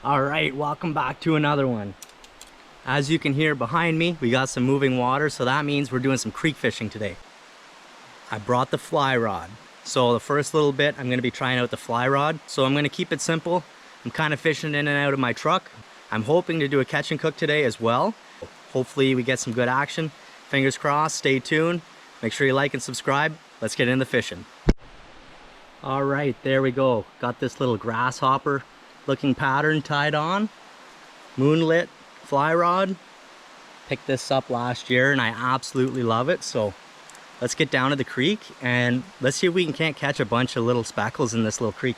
All right, welcome back to another one. As you can hear behind me, we got some moving water, so that means we're doing some creek fishing today. I brought the fly rod. So the first little bit, I'm gonna be trying out the fly rod. So I'm gonna keep it simple. I'm kind of fishing in and out of my truck. I'm hoping to do a catch and cook today as well. Hopefully we get some good action. Fingers crossed, stay tuned. Make sure you like and subscribe. Let's get into fishing. All right, there we go. Got this little grasshopper looking pattern tied on. Moonlit fly rod. Picked this up last year and I absolutely love it. So let's get down to the creek and let's see if we can't catch a bunch of little speckles in this little creek.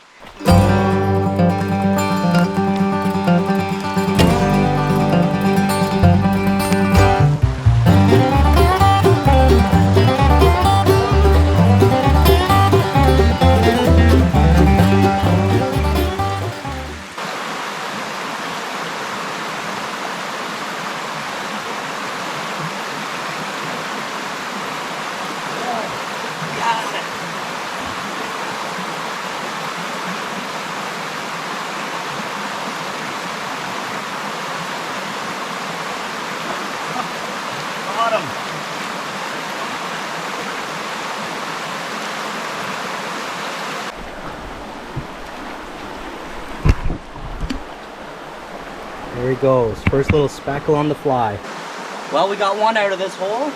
There he goes, first little speckle on the fly. Well, we got one out of this hole.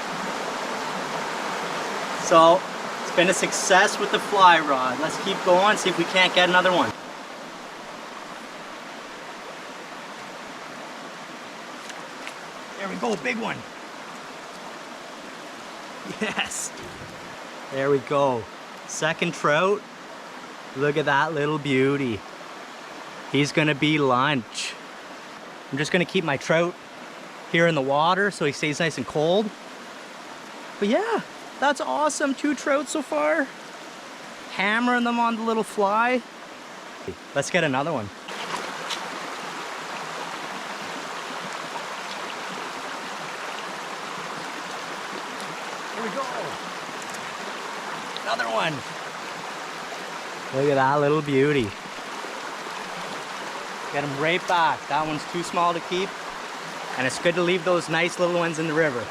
So, it's been a success with the fly rod. Let's keep going, see if we can't get another one. There we go, big one. Yes. There we go. Second trout. Look at that little beauty. He's gonna be lunch. I'm just gonna keep my trout here in the water so he stays nice and cold. But yeah, that's awesome. 2 trout so far. Hammering them on the little fly. Let's get another one. Here we go. Another one. Look at that little beauty. Get him right back. That one's too small to keep. And it's good to leave those nice little ones in the river.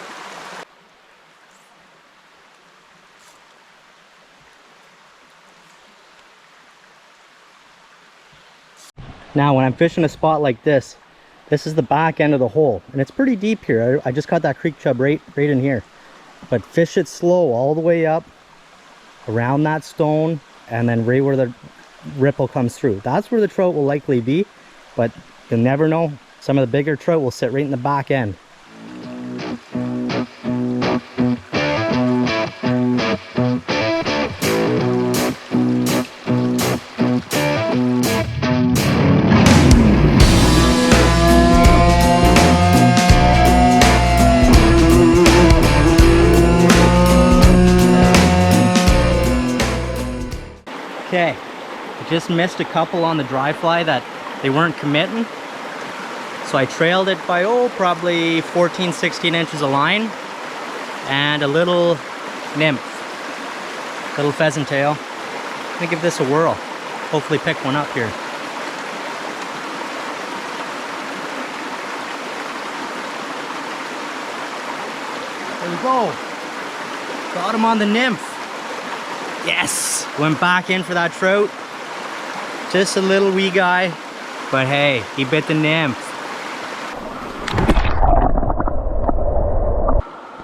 Now when I'm fishing a spot like this, this is the back end of the hole. And it's pretty deep here. I just caught that creek chub right in here. But fish it slow all the way up, around that stone, and then right where the ripple comes through. That's where the trout will likely be. But you'll never know. Some of the bigger trout will sit right in the back end. Okay, I just missed a couple on the dry fly that they weren't committing. So I trailed it by, probably 14, 16 inches of line. And a little nymph. Little pheasant tail. Let me give this a whirl. Hopefully pick one up here. There we go. Got him on the nymph. Yes! Went back in for that trout. Just a little wee guy. But hey, he bit the nymph.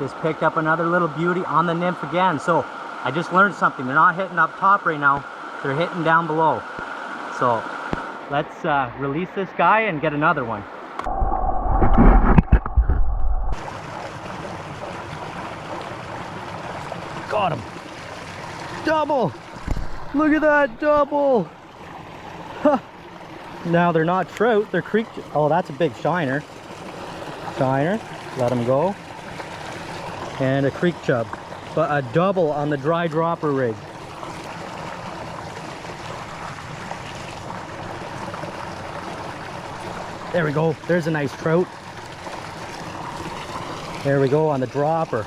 Just picked up another little beauty on the nymph again. So I just learned something. They're not hitting up top right now. They're hitting down below. So let's release this guy and get another one. Got him. Double. Look at that double. Huh. Now they're not trout, they're creek. Oh, that's a big shiner. Shiner, let him go. And a creek chub, but a double on the dry dropper rig. There we go, there's a nice trout. There we go on the dropper.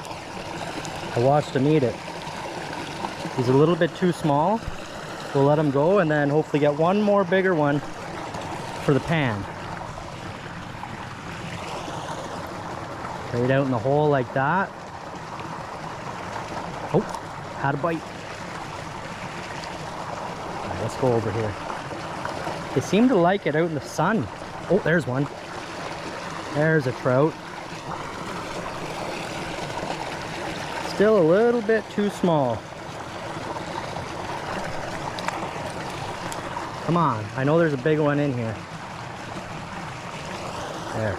I watched him eat it. He's a little bit too small. We'll let him go and then hopefully get one more bigger one for the pan. Right out in the hole like that. Oh, had a bite. All right, let's go over here. They seem to like it out in the sun. Oh, there's one. There's a trout. Still a little bit too small. Come on, I know there's a big one in here. There.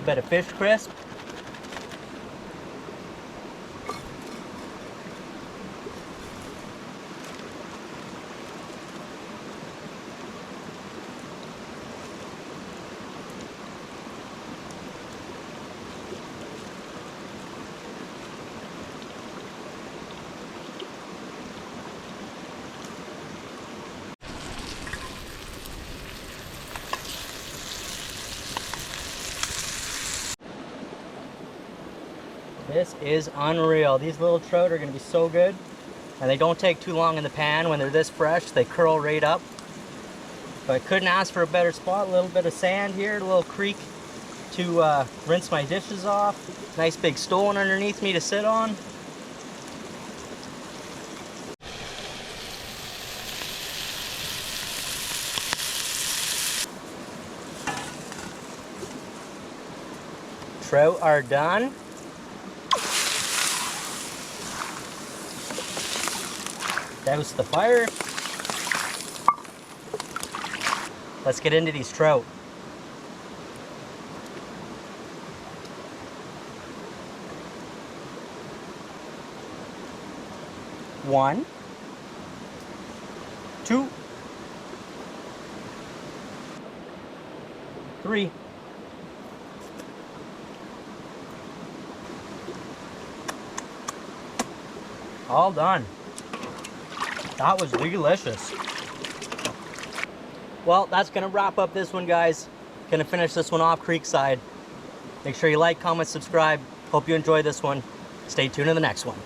Bit of fish crisp. This is unreal. These little trout are going to be so good. And they don't take too long in the pan. When they're this fresh, they curl right up. But I couldn't ask for a better spot. A little bit of sand here, a little creek to rinse my dishes off. Nice big stone underneath me to sit on. Trout are done. Douse the fire. Let's get into these trout. One, two, three. All done. That was delicious. Well, that's gonna wrap up this one, guys. Gonna finish this one off Creekside. Make sure you like, comment, subscribe. Hope you enjoy this one. Stay tuned to the next one.